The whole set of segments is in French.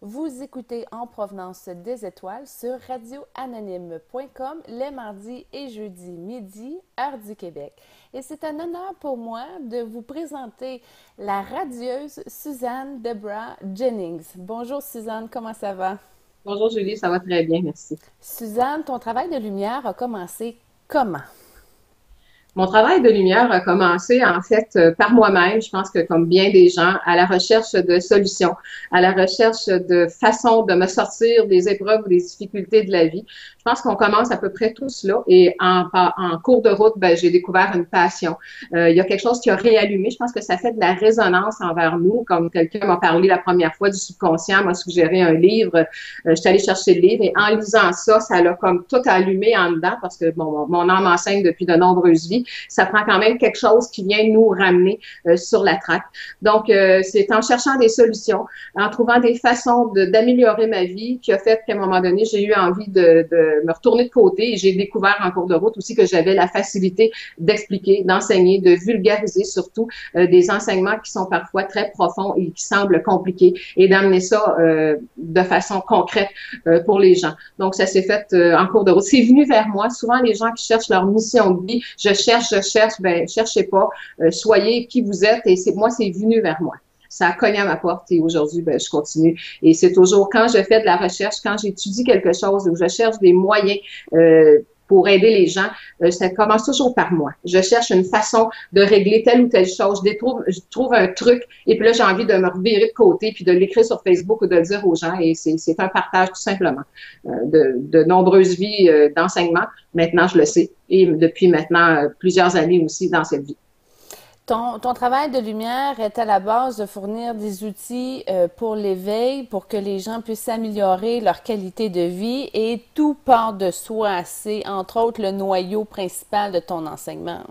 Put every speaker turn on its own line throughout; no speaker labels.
Vous écoutez En provenance des étoiles sur radioanonyme.com les mardis et jeudis midi, heure du Québec. Et c'est un honneur pour moi de vous présenter la radieuse Suzanne Debra Jennings. Bonjour Suzanne, comment ça va?
Bonjour Julie, ça va très bien, merci.
Suzanne, ton travail de lumière a commencé comment?
Mon travail de lumière a commencé en fait par moi-même. Je pense que comme bien des gens, à la recherche de solutions, à la recherche de façons de me sortir des épreuves ou des difficultés de la vie. Je pense qu'on commence à peu près tous là. Et en cours de route, ben, j'ai découvert une passion. Il y a quelque chose qui a réallumé. Je pense que ça fait de la résonance envers nous. Comme quelqu'un m'a parlé la première fois du subconscient, m'a suggéré un livre. Je suis allée chercher le livre et en lisant ça, ça l'a comme tout allumé en dedans parce que bon, mon âme enseigne depuis de nombreuses vies. Ça prend quand même quelque chose qui vient nous ramener sur la traque. Donc, c'est en cherchant des solutions, en trouvant des façons d'améliorer ma vie qui a fait qu'à un moment donné, j'ai eu envie de me retourner de côté et j'ai découvert en cours de route aussi que j'avais la facilité d'expliquer, d'enseigner, de vulgariser surtout des enseignements qui sont parfois très profonds et qui semblent compliqués et d'amener ça de façon concrète pour les gens. Donc, ça s'est fait en cours de route. C'est venu vers moi. Souvent, les gens qui cherchent leur mission de vie, je cherche, ben, cherchez pas, soyez qui vous êtes et moi, c'est venu vers moi. Ça a cogné à ma porte et aujourd'hui, ben, je continue. Et c'est toujours quand je fais de la recherche, quand j'étudie quelque chose ou je cherche des moyens pour aider les gens, ça commence toujours par moi. Je cherche une façon de régler telle ou telle chose. Je trouve un truc et puis là, j'ai envie de me revirer de côté puis de l'écrire sur Facebook ou de le dire aux gens. Et c'est un partage tout simplement de nombreuses vies d'enseignement. Maintenant, je le sais. Et depuis maintenant plusieurs années aussi dans cette vie.
Ton travail de lumière est à la base de fournir des outils pour l'éveil, pour que les gens puissent améliorer leur qualité de vie et tout part de soi. C'est entre autres le noyau principal de ton enseignement.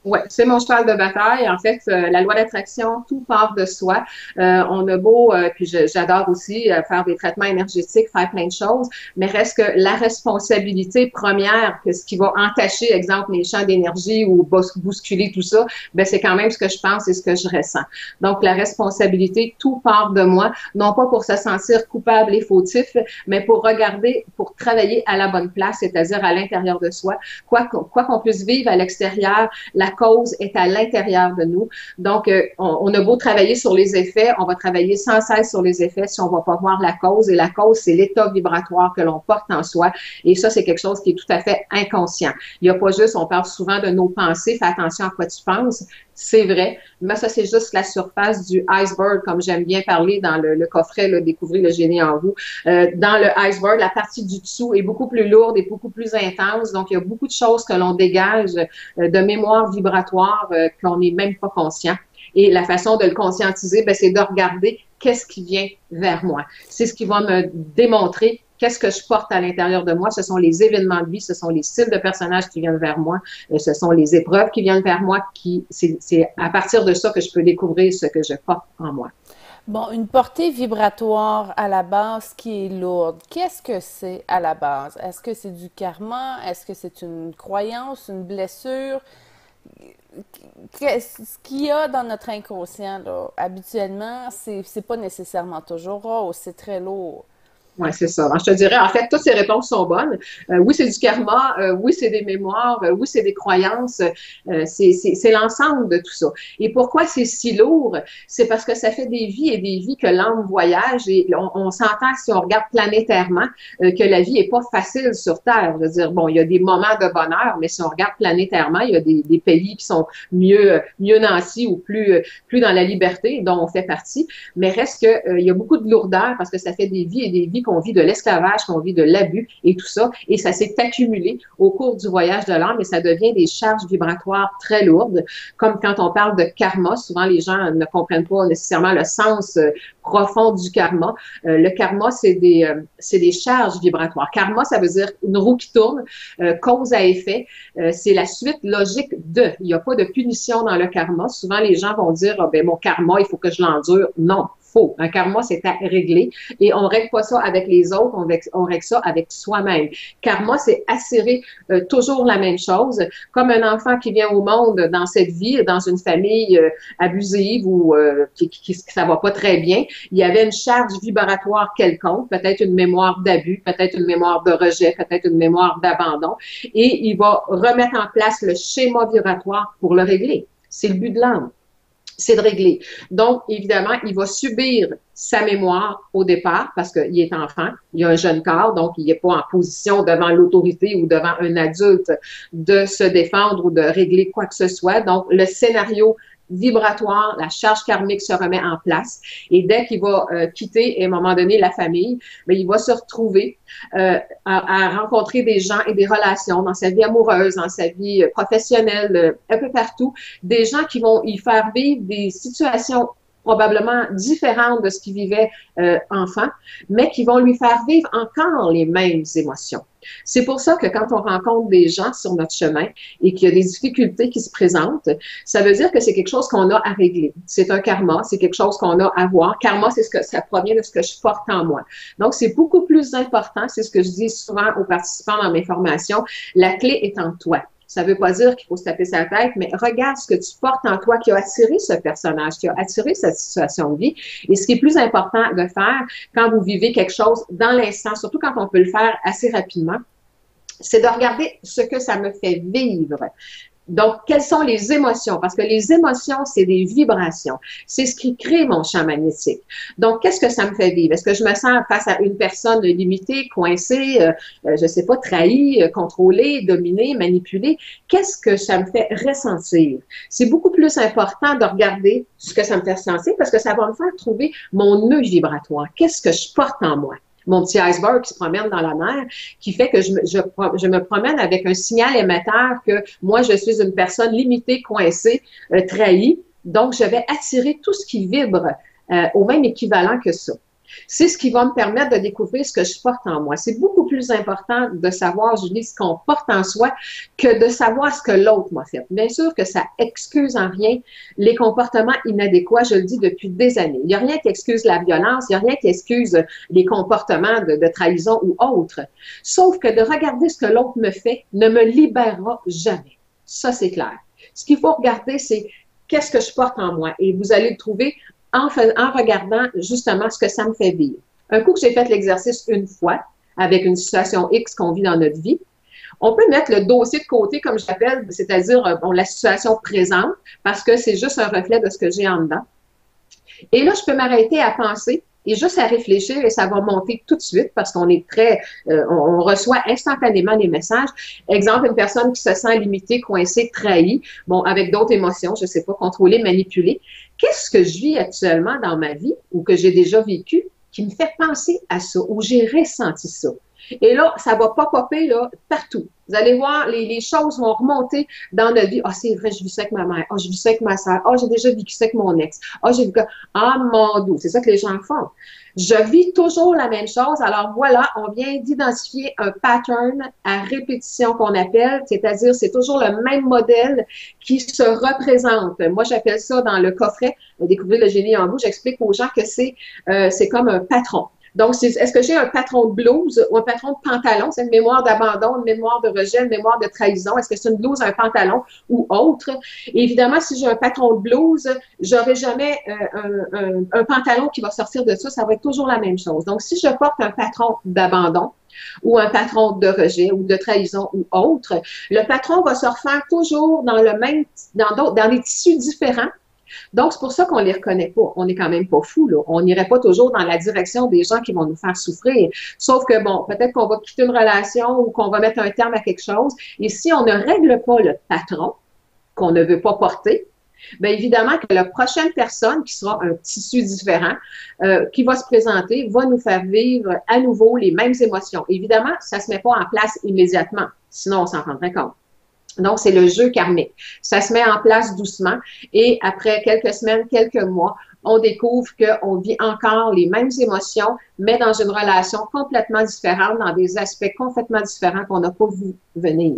Ouais, c'est mon cheval de bataille. En fait, la loi d'attraction, tout part de soi. On a beau, puis j'adore aussi faire des traitements énergétiques, faire plein de choses, mais reste que la responsabilité première, que ce qui va entacher, exemple, mes champs d'énergie ou bousculer tout ça, ben c'est quand même ce que je pense et ce que je ressens. Donc, la responsabilité, tout part de moi, non pas pour se sentir coupable et fautif, mais pour regarder, pour travailler à la bonne place, c'est-à-dire à l'intérieur de soi. Quoi qu'on puisse vivre à l'extérieur, la cause est à l'intérieur de nous. Donc, on a beau travailler sur les effets, on va travailler sans cesse sur les effets si on va pas voir la cause. Et la cause, c'est l'état vibratoire que l'on porte en soi. Et ça, c'est quelque chose qui est tout à fait inconscient. Il n'y a pas juste, on parle souvent de nos pensées, fais attention à quoi tu penses. C'est vrai, mais ça, c'est juste la surface du iceberg, comme j'aime bien parler dans le coffret, là, Découvrez le génie en vous. Dans le iceberg, la partie du dessous est beaucoup plus lourde et beaucoup plus intense. Donc, il y a beaucoup de choses que l'on dégage de mémoire vibratoire qu'on n'est même pas conscient. Et la façon de le conscientiser, ben, c'est de regarder qu'est-ce qui vient vers moi. C'est ce qui va me démontrer qu'est-ce que je porte à l'intérieur de moi. Ce sont les événements de vie, ce sont les styles de personnages qui viennent vers moi, ce sont les épreuves qui viennent vers moi. C'est à partir de ça que je peux découvrir ce que je porte en moi.
Bon, une portée vibratoire à la base qui est lourde, qu'est-ce que c'est à la base? Est-ce que c'est du karma? Est-ce que c'est une croyance, une blessure? Ce qu'il y a dans notre inconscient, là, habituellement, c'est pas nécessairement toujours rose, c'est très lourd.
Ouais, c'est ça. Alors, je te dirais, en fait, toutes ces réponses sont bonnes. Oui, c'est du karma. Oui, c'est des mémoires. Oui, c'est des croyances. C'est l'ensemble de tout ça. Et pourquoi c'est si lourd? C'est parce que ça fait des vies et des vies que l'âme voyage et on s'entend si on regarde planétairement que la vie est pas facile sur Terre. Je veux dire, bon, il y a des moments de bonheur, mais si on regarde planétairement, il y a des pays qui sont mieux nantis ou plus dans la liberté dont on fait partie. Mais reste que il y a beaucoup de lourdeur parce que ça fait des vies et des vies qu'on vit de l'esclavage, qu'on vit de l'abus et tout ça. Et ça s'est accumulé au cours du voyage de l'âme et ça devient des charges vibratoires très lourdes. Comme quand on parle de karma, souvent les gens ne comprennent pas nécessairement le sens profond du karma. Le karma, c'est des charges vibratoires. Karma, ça veut dire une roue qui tourne, cause à effet. C'est la suite logique de. Il n'y a pas de punition dans le karma. Souvent, les gens vont dire, ah, ben, mon karma, il faut que je l'endure. Non. Faux. Un karma, c'est à régler. Et on règle pas ça avec les autres, on règle ça avec soi-même. Karma, c'est assurer toujours la même chose. Comme un enfant qui vient au monde dans cette vie, dans une famille abusive ou qui ça va pas très bien, il y avait une charge vibratoire quelconque, peut-être une mémoire d'abus, peut-être une mémoire de rejet, peut-être une mémoire d'abandon, et il va remettre en place le schéma vibratoire pour le régler. C'est le but de l'âme, c'est de régler. Donc, évidemment, il va subir sa mémoire au départ parce qu'il est enfant, il a un jeune corps, donc il n'est pas en position devant l'autorité ou devant un adulte de se défendre ou de régler quoi que ce soit. Donc, le scénario vibratoire, la charge karmique se remet en place. Et dès qu'il va quitter, à un moment donné, la famille, bien, il va se retrouver à rencontrer des gens et des relations dans sa vie amoureuse, dans sa vie professionnelle, un peu partout, des gens qui vont y faire vivre des situations probablement différentes de ce qu'il vivait enfant, mais qui vont lui faire vivre encore les mêmes émotions. C'est pour ça que quand on rencontre des gens sur notre chemin et qu'il y a des difficultés qui se présentent, ça veut dire que c'est quelque chose qu'on a à régler. C'est un karma, c'est quelque chose qu'on a à voir. Karma, c'est ce que ça provient de ce que je porte en moi. Donc, c'est beaucoup plus important, c'est ce que je dis souvent aux participants dans mes formations, la clé est en toi. Ça ne veut pas dire qu'il faut se taper sa tête, mais regarde ce que tu portes en toi qui a attiré ce personnage, qui a attiré cette situation de vie. Et ce qui est plus important de faire quand vous vivez quelque chose dans l'instant, surtout quand on peut le faire assez rapidement, c'est de regarder ce que ça me fait vivre. Donc, quelles sont les émotions? Parce que les émotions, c'est des vibrations. C'est ce qui crée mon champ magnétique. Donc, qu'est-ce que ça me fait vivre? Est-ce que je me sens face à une personne limitée, coincée, je sais pas, trahie, contrôlée, dominée, manipulée? Qu'est-ce que ça me fait ressentir? C'est beaucoup plus important de regarder ce que ça me fait ressentir parce que ça va me faire trouver mon nœud vibratoire. Qu'est-ce que je porte en moi? Mon petit iceberg qui se promène dans la mer, qui fait que je me promène avec un signal émetteur que moi, je suis une personne limitée, coincée, trahie. Donc, je vais attirer tout ce qui vibre au même équivalent que ça. C'est ce qui va me permettre de découvrir ce que je porte en moi. C'est beaucoup plus important de savoir, Julie, ce qu'on porte en soi que de savoir ce que l'autre m'a fait. Bien sûr que ça excuse en rien les comportements inadéquats, je le dis depuis des années. Il n'y a rien qui excuse la violence, il n'y a rien qui excuse les comportements de trahison ou autres. Sauf que de regarder ce que l'autre me fait ne me libérera jamais. Ça, c'est clair. Ce qu'il faut regarder, c'est qu'est-ce que je porte en moi. Et vous allez le trouver en regardant justement ce que ça me fait vivre. Un coup que j'ai fait l'exercice une fois, avec une situation X qu'on vit dans notre vie, on peut mettre le dossier de côté, comme j'appelle, c'est-à-dire la situation présente, parce que c'est juste un reflet de ce que j'ai en dedans. Et là, je peux m'arrêter à penser et juste à réfléchir et ça va monter tout de suite parce qu'on est on reçoit instantanément les messages. Exemple, une personne qui se sent limitée, coincée, trahie, bon, avec d'autres émotions, je sais pas, contrôlée, manipulée. Qu'est-ce que je vis actuellement dans ma vie ou que j'ai déjà vécu qui me fait penser à ça, ou j'ai ressenti ça? Et là, ça va pop-upper là, partout. Vous allez voir, les choses vont remonter dans notre vie. Ah, c'est vrai, je vis ça avec ma mère. Ah, je vis ça avec ma soeur. Ah, j'ai déjà vécu ça avec mon ex. Ah, j'ai vu que... Ah, mon Dieu, c'est ça que les gens font. Je vis toujours la même chose. Alors voilà, on vient d'identifier un pattern à répétition qu'on appelle, c'est-à-dire c'est toujours le même modèle qui se représente. Moi, j'appelle ça dans le coffret, Découvrir le génie en vous, j'explique aux gens que c'est comme un patron. Donc, est-ce que j'ai un patron de blouse ou un patron de pantalon? C'est une mémoire d'abandon, une mémoire de rejet, une mémoire de trahison. Est-ce que c'est une blouse, un pantalon ou autre? Et évidemment, si j'ai un patron de blouse, j'aurai jamais un pantalon qui va sortir de ça. Ça va être toujours la même chose. Donc, si je porte un patron d'abandon ou un patron de rejet ou de trahison ou autre, le patron va se refaire toujours dans des tissus différents. Donc, c'est pour ça qu'on ne les reconnaît pas. On n'est quand même pas fou, là. On n'irait pas toujours dans la direction des gens qui vont nous faire souffrir. Sauf que, bon, peut-être qu'on va quitter une relation ou qu'on va mettre un terme à quelque chose. Et si on ne règle pas le patron qu'on ne veut pas porter, bien évidemment que la prochaine personne qui sera un tissu différent, qui va se présenter, va nous faire vivre à nouveau les mêmes émotions. Évidemment, ça ne se met pas en place immédiatement. Sinon, on s'en rendrait compte. Donc, c'est le jeu karmique. Ça se met en place doucement et après quelques semaines, quelques mois, on découvre qu'on vit encore les mêmes émotions, mais dans une relation complètement différente, dans des aspects complètement différents qu'on n'a pas vu venir.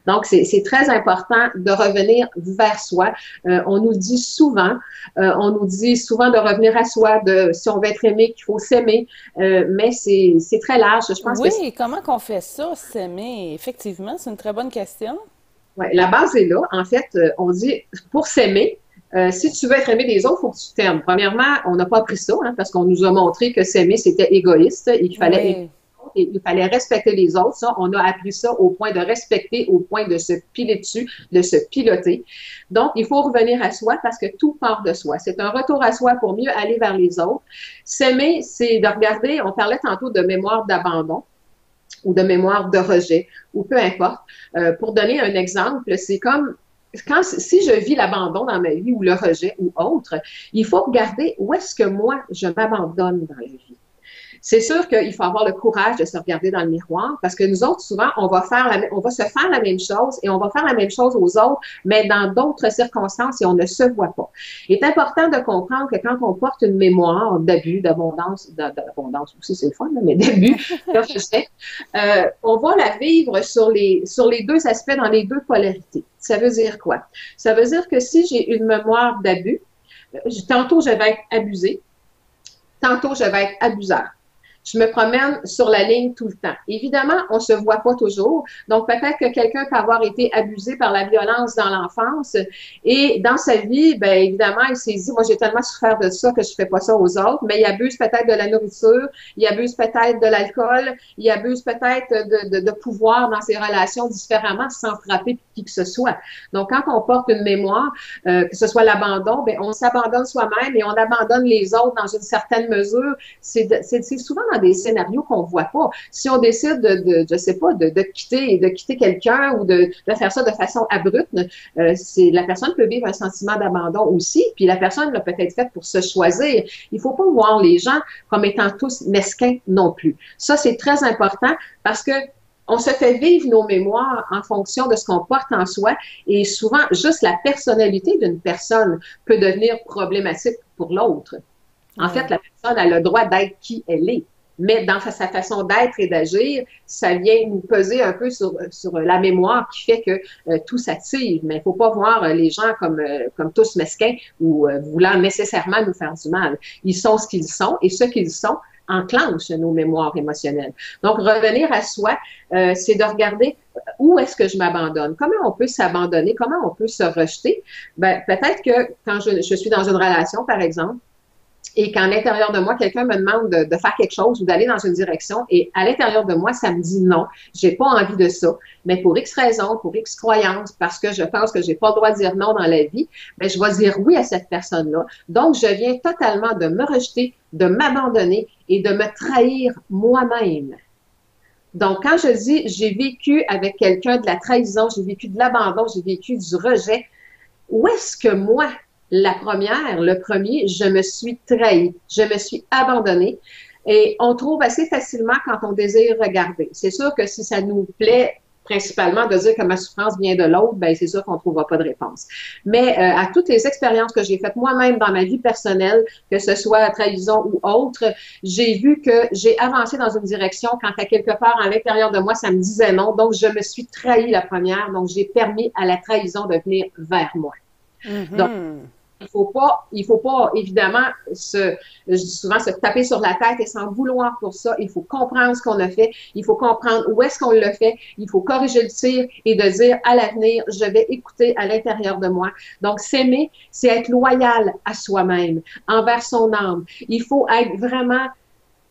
Donc, c'est très important de revenir vers soi. On nous dit souvent de revenir à soi, si on veut être aimé, qu'il faut s'aimer, mais c'est très large. Je pense
oui, comment qu'on fait ça, s'aimer? Effectivement, c'est une très bonne question.
Ouais, la base est là. En fait, on dit pour s'aimer, Si tu veux être aimé des autres, il faut que tu t'aimes. Premièrement, on n'a pas appris ça, hein, parce qu'on nous a montré que s'aimer, c'était égoïste et qu'il fallait aimer et il fallait respecter les autres. Ça, on a appris ça au point de respecter, au point de se piler dessus, de se piloter. Donc, il faut revenir à soi parce que tout part de soi. C'est un retour à soi pour mieux aller vers les autres. S'aimer, c'est de regarder, on parlait tantôt de mémoire d'abandon ou de mémoire de rejet, ou peu importe. Pour donner un exemple, c'est comme si je vis l'abandon dans ma vie ou le rejet ou autre, il faut regarder où est-ce que moi, je m'abandonne dans la vie. C'est sûr qu'il faut avoir le courage de se regarder dans le miroir parce que nous autres, souvent, on va se faire la même chose et on va faire la même chose aux autres, mais dans d'autres circonstances et on ne se voit pas. Il est important de comprendre que quand on porte une mémoire d'abus, d'abondance aussi, c'est le fun, mais d'abus, on va la vivre sur les deux aspects, dans les deux polarités. Ça veut dire quoi? Ça veut dire que si j'ai une mémoire d'abus, tantôt je vais être abusée, tantôt je vais être abuseur. Je me promène sur la ligne tout le temps. Évidemment, on se voit pas toujours. Donc, peut-être que quelqu'un peut avoir été abusé par la violence dans l'enfance et dans sa vie, bien évidemment, il s'est dit, moi, j'ai tellement souffert de ça que je fais pas ça aux autres, mais il abuse peut-être de la nourriture, il abuse peut-être de l'alcool, il abuse peut-être de pouvoir dans ses relations différemment sans frapper qui que ce soit. Donc, quand on porte une mémoire, que ce soit l'abandon, bien, on s'abandonne soi-même et on abandonne les autres dans une certaine mesure. C'est souvent dans des scénarios qu'on voit pas. Si on décide je sais pas, de quitter quelqu'un ou de faire ça de façon abrupte, la personne peut vivre un sentiment d'abandon aussi, puis la personne l'a peut-être fait pour se choisir. Il faut pas voir les gens comme étant tous mesquins non plus. Ça, c'est très important parce que on se fait vivre nos mémoires en fonction de ce qu'on porte en soi et souvent, juste la personnalité d'une personne peut devenir problématique pour l'autre. En fait, la personne a le droit d'être qui elle est. Mais dans sa façon d'être et d'agir, ça vient nous peser un peu sur la mémoire qui fait que tout s'active. Mais il ne faut pas voir les gens comme tous mesquins ou voulant nécessairement nous faire du mal. Ils sont ce qu'ils sont et ce qu'ils sont enclenche nos mémoires émotionnelles. Donc, revenir à soi, c'est de regarder où est-ce que je m'abandonne, comment on peut s'abandonner, comment on peut se rejeter. Ben, peut-être que quand je suis dans une relation, par exemple, et qu'à l'intérieur de moi, quelqu'un me demande de faire quelque chose ou d'aller dans une direction, et à l'intérieur de moi, ça me dit non, j'ai pas envie de ça, mais pour X raisons, pour X croyances, parce que je pense que j'ai pas le droit de dire non dans la vie, ben je vais dire oui à cette personne-là. Donc, je viens totalement de me rejeter, de m'abandonner et de me trahir moi-même. Donc, quand je dis j'ai vécu avec quelqu'un de la trahison, j'ai vécu de l'abandon, j'ai vécu du rejet, où est-ce que moi, le premier, je me suis trahie, je me suis abandonnée et on trouve assez facilement quand on désire regarder. C'est sûr que si ça nous plaît principalement de dire que ma souffrance vient de l'autre, ben c'est sûr qu'on ne trouvera pas de réponse. Mais à toutes les expériences que j'ai faites moi-même dans ma vie personnelle, que ce soit trahison ou autre, j'ai vu que j'ai avancé dans une direction quand à quelque part à l'intérieur de moi, ça me disait non. Donc, je me suis trahie la première. Donc, j'ai permis à la trahison de venir vers moi. Mm-hmm. Donc, il faut pas, évidemment, je dis souvent, se taper sur la tête et s'en vouloir pour ça. Il faut comprendre ce qu'on a fait. Il faut comprendre où est-ce qu'on l'a fait. Il faut corriger le tir et de dire, à l'avenir, je vais écouter à l'intérieur de moi. Donc, s'aimer, c'est être loyal à soi-même, envers son âme. Il faut être vraiment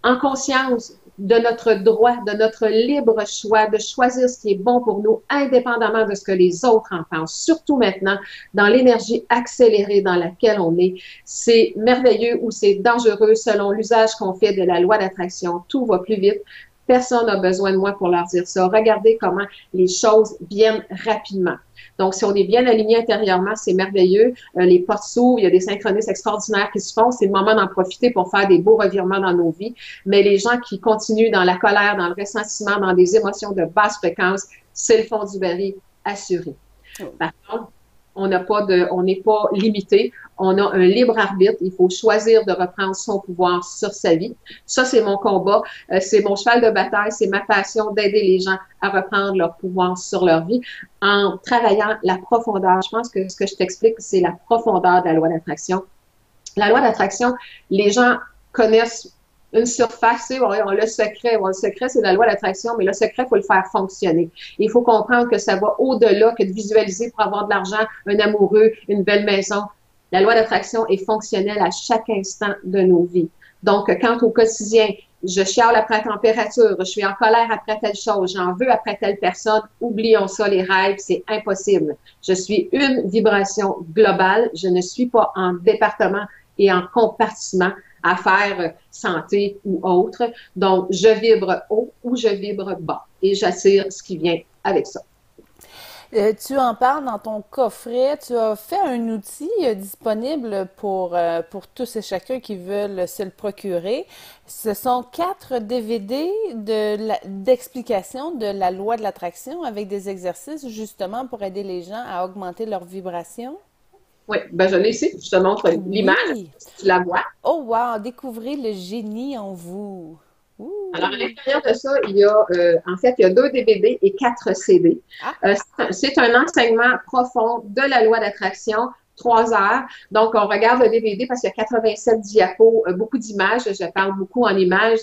en conscience de notre droit, de notre libre choix, de choisir ce qui est bon pour nous, indépendamment de ce que les autres en pensent. Surtout maintenant, dans l'énergie accélérée dans laquelle on est, c'est merveilleux ou c'est dangereux selon l'usage qu'on fait de la loi d'attraction. Tout va plus vite. Personne n'a besoin de moi pour leur dire ça. Regardez comment les choses viennent rapidement. Donc, si on est bien aligné intérieurement, c'est merveilleux. Les portes s'ouvrent, il y a des synchronismes extraordinaires qui se font. C'est le moment d'en profiter pour faire des beaux revirements dans nos vies. Mais les gens qui continuent dans la colère, dans le ressentiment, dans des émotions de basse fréquence, c'est le fond du baril assuré. Par contre, on n'est pas limité. On a un libre arbitre. Il faut choisir de reprendre son pouvoir sur sa vie. Ça, c'est mon combat. C'est mon cheval de bataille. C'est ma passion d'aider les gens à reprendre leur pouvoir sur leur vie en travaillant la profondeur. Je pense que ce que je t'explique, c'est la profondeur de la loi d'attraction. La loi d'attraction, les gens connaissent une surface, on le secret, c'est la loi d'attraction, mais le secret, il faut le faire fonctionner. Il faut comprendre que ça va au-delà que de visualiser pour avoir de l'argent, un amoureux, une belle maison. La loi d'attraction est fonctionnelle à chaque instant de nos vies. Donc, quand au quotidien, je chiale après la température, je suis en colère après telle chose, j'en veux après telle personne, oublions ça, les rêves, c'est impossible. Je suis une vibration globale, je ne suis pas en département et en compartiment à faire santé ou autre. Donc, je vibre haut ou je vibre bas et j'attire ce qui vient avec ça.
Tu en parles dans ton coffret. Tu as fait un outil disponible pour tous et chacun qui veulent se le procurer. Ce sont 4 DVD d'explication de la loi de l'attraction avec des exercices justement pour aider les gens à augmenter leur vibration.
Oui, ben je l'ai ici. Je te montre l'image,
Oui.
si tu la vois.
Oh wow, découvrez le génie en vous.
Alors, à
Ouh.
l'intérieur de ça, en fait, il y a 2 DVD et 4 CD.
Ah,
C'est un enseignement profond de la loi d'attraction, 3 heures. Donc, on regarde le DVD parce qu'il y a 87 diapos, beaucoup d'images. Je parle beaucoup en images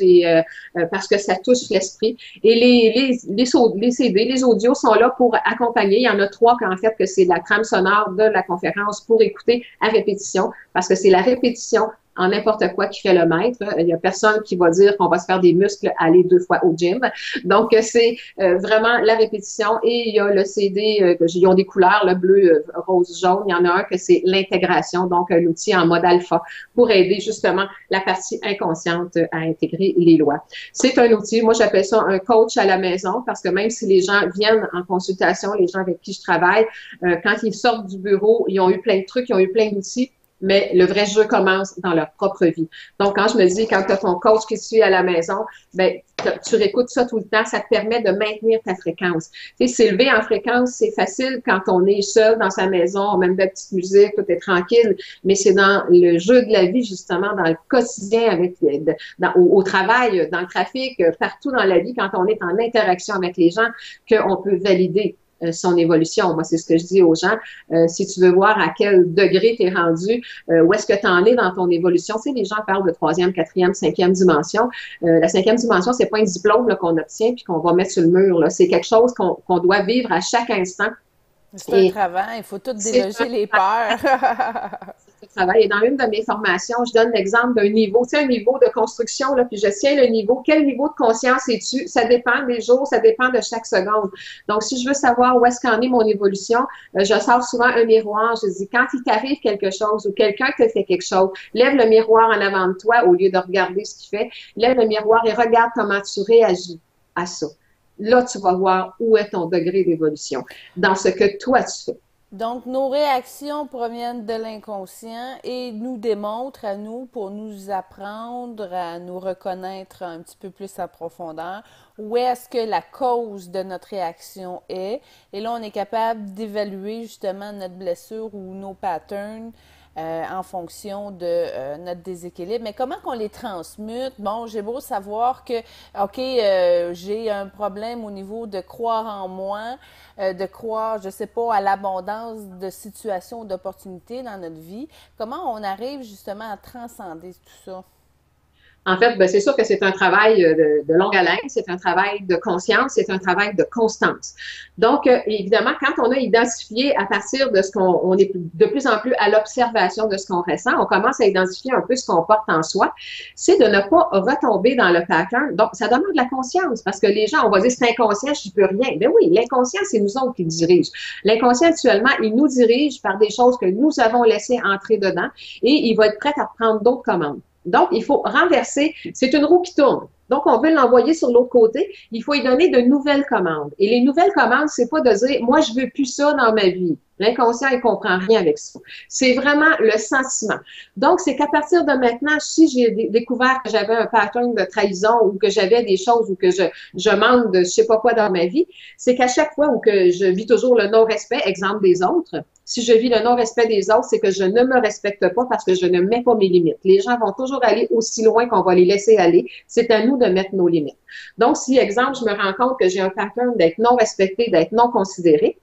parce que ça touche l'esprit. Et les CD, les audios sont là pour accompagner. Il y en a 3 en fait que c'est la trame sonore de la conférence pour écouter à répétition parce que c'est la répétition en n'importe quoi qui fait le maître. Il y a personne qui va dire qu'on va se faire des muscles aller 2 fois au gym. Donc, c'est vraiment la répétition. Et il y a le CD, ils ont des couleurs, le bleu, rose, jaune. Il y en a un que c'est l'intégration, donc un outil en mode alpha pour aider justement la partie inconsciente à intégrer les lois. C'est un outil, moi j'appelle ça un coach à la maison parce que même si les gens viennent en consultation, les gens avec qui je travaille, quand ils sortent du bureau, ils ont eu plein de trucs, ils ont eu plein d'outils, mais le vrai jeu commence dans leur propre vie. Donc, quand je me dis, quand tu as ton coach qui suit à la maison, ben, tu réécoutes ça tout le temps, ça te permet de maintenir ta fréquence. Tu sais, s'élever en fréquence, c'est facile quand on est seul dans sa maison, on met de la petite musique, tout est tranquille, mais c'est dans le jeu de la vie, justement, dans le quotidien, au travail, dans le trafic, partout dans la vie, quand on est en interaction avec les gens, qu'on peut valider son évolution. Moi, c'est ce que je dis aux gens. Si tu veux voir à quel degré tu es rendu, où est-ce que tu en es dans ton évolution. Tu sais, les gens parlent de 3e, 4e, 5e dimension. La 5e dimension, c'est pas un diplôme qu'on obtient puis qu'on va mettre sur le mur. C'est quelque chose qu'on doit vivre à chaque instant.
c'est un travail, il faut tout déloger les peurs.
Travail. Et dans une de mes formations, je donne l'exemple d'un niveau, tu sais, un niveau de construction, là, puis je tiens le niveau. Quel niveau de conscience es-tu? Ça dépend des jours, ça dépend de chaque seconde. Donc, si je veux savoir où est-ce qu'en est mon évolution, je sors souvent un miroir. Je dis, quand il t'arrive quelque chose ou quelqu'un te fait quelque chose, lève le miroir en avant de toi au lieu de regarder ce qu'il fait. Lève le miroir et regarde comment tu réagis à ça. Là, tu vas voir où est ton degré d'évolution dans ce que toi, tu fais.
Donc, nos réactions proviennent de l'inconscient et nous démontrent à nous pour nous apprendre à nous reconnaître un petit peu plus en profondeur où est-ce que la cause de notre réaction est. Et là, on est capable d'évaluer justement notre blessure ou nos patterns en fonction de notre déséquilibre. Mais comment qu'on les transmute? Bon, j'ai beau savoir que, OK, j'ai un problème au niveau de croire en moi, de croire, je sais pas, à l'abondance de situations, d'opportunités dans notre vie. Comment on arrive justement à transcender tout ça?
En fait, ben, c'est sûr que c'est un travail de longue haleine, c'est un travail de conscience, c'est un travail de constance. Donc, évidemment, quand on a identifié à partir de ce qu'on est de plus en plus à l'observation de ce qu'on ressent, on commence à identifier un peu ce qu'on porte en soi, c'est de ne pas retomber dans le pattern. Donc, ça demande de la conscience parce que les gens, on va dire c'est inconscient, je n'y peux rien. Ben oui, l'inconscient, c'est nous autres qui le dirigent. L'inconscient, actuellement, il nous dirige par des choses que nous avons laissé entrer dedans et il va être prêt à prendre d'autres commandes. Donc, il faut renverser. C'est une roue qui tourne. Donc, on veut l'envoyer sur l'autre côté. Il faut y donner de nouvelles commandes. Et les nouvelles commandes, c'est pas de dire, moi, je veux plus ça dans ma vie. L'inconscient, il comprend rien avec ça. C'est vraiment le sentiment. Donc, c'est qu'à partir de maintenant, si j'ai découvert que j'avais un pattern de trahison ou que j'avais des choses ou que je manque de je sais pas quoi dans ma vie, c'est qu'à chaque fois où que je vis toujours le non-respect, exemple des autres, si je vis le non-respect des autres, c'est que je ne me respecte pas parce que je ne mets pas mes limites. Les gens vont toujours aller aussi loin qu'on va les laisser aller. C'est à nous de mettre nos limites. Donc, si, exemple, je me rends compte que j'ai un pattern d'être non respecté, d'être non considéré,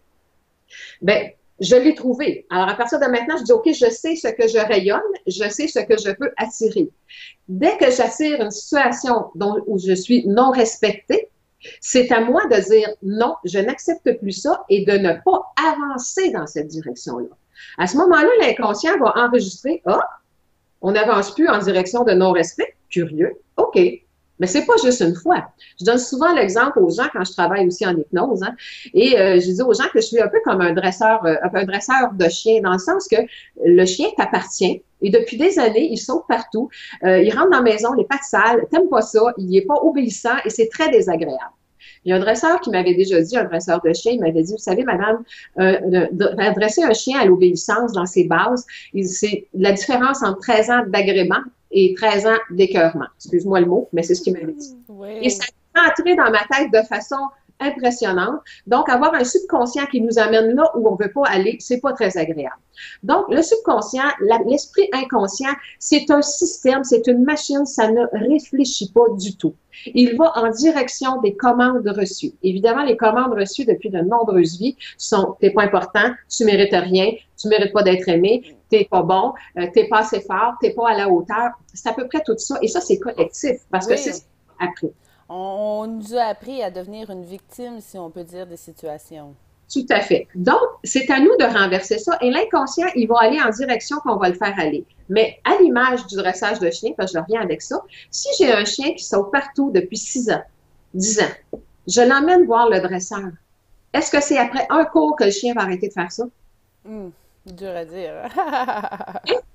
ben, je l'ai trouvé. Alors, à partir de maintenant, je dis, OK, je sais ce que je rayonne, je sais ce que je peux attirer. Dès que j'attire une situation où je suis non respectée, c'est à moi de dire non, je n'accepte plus ça et de ne pas avancer dans cette direction-là. À ce moment-là, l'inconscient va enregistrer, ah, on n'avance plus en direction de non-respect. Curieux. OK. Mais c'est pas juste une fois. Je donne souvent l'exemple aux gens quand je travaille aussi en hypnose, hein, et je dis aux gens que je suis un peu comme un dresseur de chien, dans le sens que le chien t'appartient et depuis des années, il saute partout, il rentre dans la maison, les pattes sales, t'aimes pas ça, il est pas obéissant et c'est très désagréable. Il y a un dresseur qui m'avait déjà dit, un dresseur de chien, il m'avait dit, vous savez, madame, dresser un chien à l'obéissance dans ses bases, c'est la différence entre 13 ans d'agrément et 13 ans d'écœurement. Excuse-moi le mot, mais c'est ce qu'il m'avait dit.
Oui.
Et ça est entré dans ma tête de façon impressionnante. Donc, avoir un subconscient qui nous amène là où on ne veut pas aller, c'est pas très agréable. Donc, le subconscient, l'esprit inconscient, c'est un système, c'est une machine, ça ne réfléchit pas du tout. Il va en direction des commandes reçues. Évidemment, les commandes reçues depuis de nombreuses vies sont « t'es pas important, tu mérites rien, tu mérites pas d'être aimé, t'es pas bon, t'es pas assez fort, t'es pas à la hauteur ». C'est à peu près tout ça. Et ça, c'est collectif parce que c'est appris.
On nous a appris à devenir une victime, si on peut dire, des situations.
Tout à fait. Donc, c'est à nous de renverser ça. Et l'inconscient, il va aller en direction qu'on va le faire aller. Mais à l'image du dressage de chien, parce que je reviens avec ça, si j'ai un chien qui saute partout depuis 6 ans, 10 ans, je l'emmène voir le dresseur. Est-ce que c'est après un cours que le chien va arrêter de faire ça?
Dur à dire.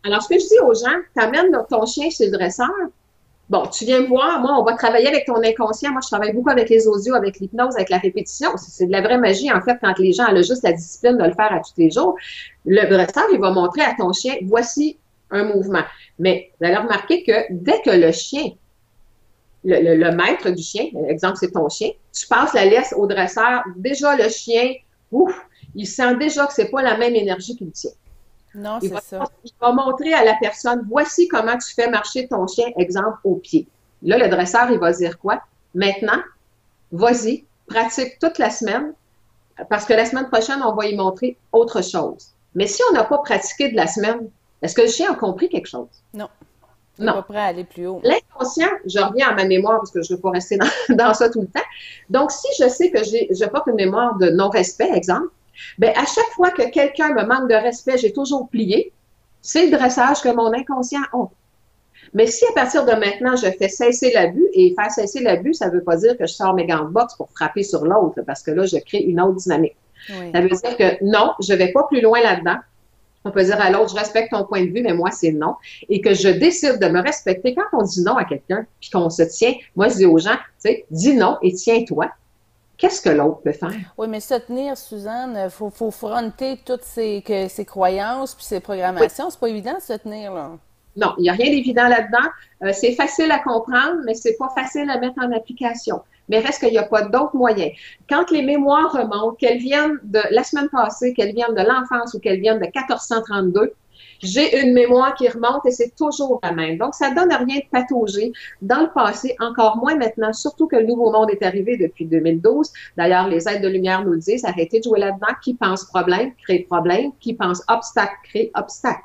Alors, ce que je dis aux gens, t'amènes ton chien chez le dresseur. Bon, tu viens me voir, moi, on va travailler avec ton inconscient. Moi, je travaille beaucoup avec les audios, avec l'hypnose, avec la répétition. C'est de la vraie magie, en fait, quand les gens ont juste la discipline de le faire à tous les jours. Le dresseur, il va montrer à ton chien, voici un mouvement. Mais vous allez remarquer que dès que le chien, le maître du chien, exemple, c'est ton chien, tu passes la laisse au dresseur, déjà le chien, ouf, il sent déjà que c'est pas la même énergie qu'il tient.
Non, c'est ça.
Il va montrer à la personne, voici comment tu fais marcher ton chien, exemple, au pied. Là, le dresseur, il va dire quoi? Maintenant, vas-y, pratique toute la semaine, parce que la semaine prochaine, on va y montrer autre chose. Mais si on n'a pas pratiqué de la semaine, est-ce que le chien a compris quelque chose?
Non. Il n'est pas prêt à aller plus haut.
L'inconscient, je reviens à ma mémoire parce que je ne veux pas rester dans ça tout le temps. Donc, si je sais que je porte une mémoire de non-respect, exemple, bien, à chaque fois que quelqu'un me manque de respect, j'ai toujours plié, c'est le dressage que mon inconscient a. Mais si à partir de maintenant, je fais cesser l'abus, et faire cesser l'abus, ça ne veut pas dire que je sors mes gants de boxe pour frapper sur l'autre, parce que là, je crée une autre dynamique. Oui. Ça veut dire que non, je ne vais pas plus loin là-dedans. On peut dire à l'autre, je respecte ton point de vue, mais moi, c'est non. Et que je décide de me respecter. Quand on dit non à quelqu'un, puis qu'on se tient, moi, je dis aux gens, tu sais, dis non et tiens-toi. Qu'est-ce que l'autre peut faire?
Oui, mais se tenir, Suzanne, il faut fronter toutes ses croyances puis ses programmations. Oui. C'est pas évident de se tenir, là.
Non, il n'y a rien d'évident là-dedans. C'est facile à comprendre, mais c'est pas facile à mettre en application. Mais reste qu'il n'y a pas d'autres moyens. Quand les mémoires remontent, qu'elles viennent de la semaine passée, qu'elles viennent de l'enfance ou qu'elles viennent de 1432, j'ai une mémoire qui remonte et c'est toujours la même. Donc, ça ne donne rien de pataugé dans le passé, encore moins maintenant, surtout que le nouveau monde est arrivé depuis 2012. D'ailleurs, les êtres de lumière nous le disent, arrêtez de jouer là-dedans. Qui pense problème, crée problème. Qui pense obstacle, crée obstacle.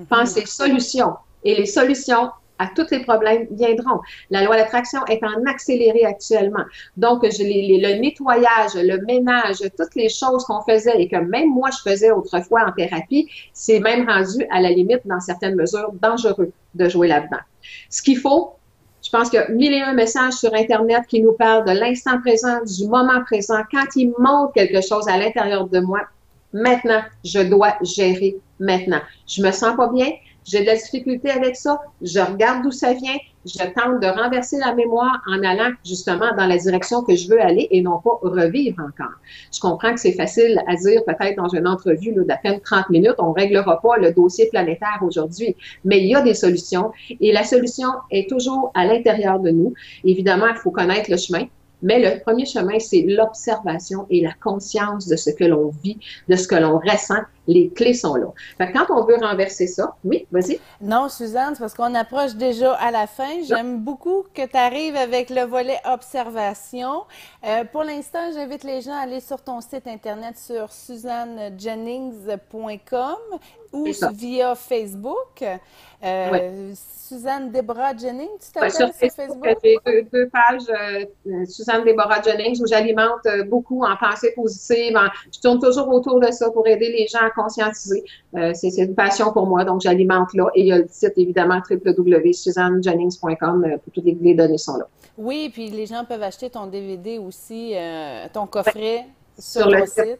Pensez solution. Et les solutions à tous les problèmes viendront. La loi d'attraction est en accéléré actuellement. Donc, le nettoyage, le ménage, toutes les choses qu'on faisait et que même moi, je faisais autrefois en thérapie, c'est même rendu à la limite, dans certaines mesures, dangereux de jouer là-dedans. Ce qu'il faut, je pense qu'il y a 1001 messages sur Internet qui nous parlent de l'instant présent, du moment présent. Quand il montre quelque chose à l'intérieur de moi, maintenant, je dois gérer maintenant. Je me sens pas bien, j'ai de la difficulté avec ça, je regarde d'où ça vient, je tente de renverser la mémoire en allant justement dans la direction que je veux aller et non pas revivre encore. Je comprends que c'est facile à dire peut-être dans une entrevue d'à peine 30 minutes, on ne réglera pas le dossier planétaire aujourd'hui, mais il y a des solutions et la solution est toujours à l'intérieur de nous. Évidemment, il faut connaître le chemin. Mais le premier chemin, c'est l'observation et la conscience de ce que l'on vit, de ce que l'on ressent. Les clés sont là. Fait que quand on veut renverser ça, oui, vas-y.
Non, Suzanne, c'est parce qu'on approche déjà à la fin. J'aime beaucoup que tu arrives avec le volet observation. Pour l'instant, j'invite les gens à aller sur ton site Internet sur suzannejennings.com ou via Facebook.
Oui.
Suzanne Deborah Jennings, tu t'appelles sur Facebook?
J'ai deux pages, Suzanne Deborah Jennings, où j'alimente beaucoup en pensée positive. Je tourne toujours autour de ça pour aider les gens conscientiser. C'est une passion pour moi, donc j'alimente là. Et il y a le site, évidemment, www.suzannejennings.com, pour toutes les données sont là.
Oui, puis les gens peuvent acheter ton DVD aussi, ton coffret sur
Sur le
ton
site,
site.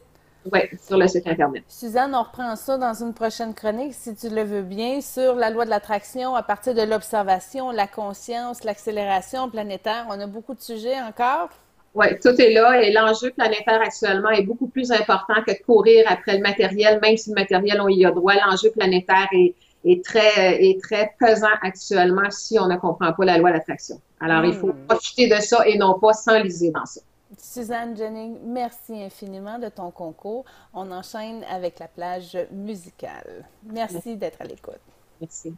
oui, sur le site Internet.
Suzanne, on reprend ça dans une prochaine chronique, si tu le veux bien, sur la loi de l'attraction à partir de l'observation, la conscience, l'accélération planétaire. On a beaucoup de sujets encore.
Oui, tout est là et l'enjeu planétaire actuellement est beaucoup plus important que de courir après le matériel, même si le matériel, on y a droit. L'enjeu planétaire est très pesant actuellement si on ne comprend pas la loi de l'attraction. Alors, il faut profiter de ça et non pas s'enliser dans ça.
Suzanne Jennings, merci infiniment de ton concours. On enchaîne avec la plage musicale. Merci d'être à l'écoute.
Merci.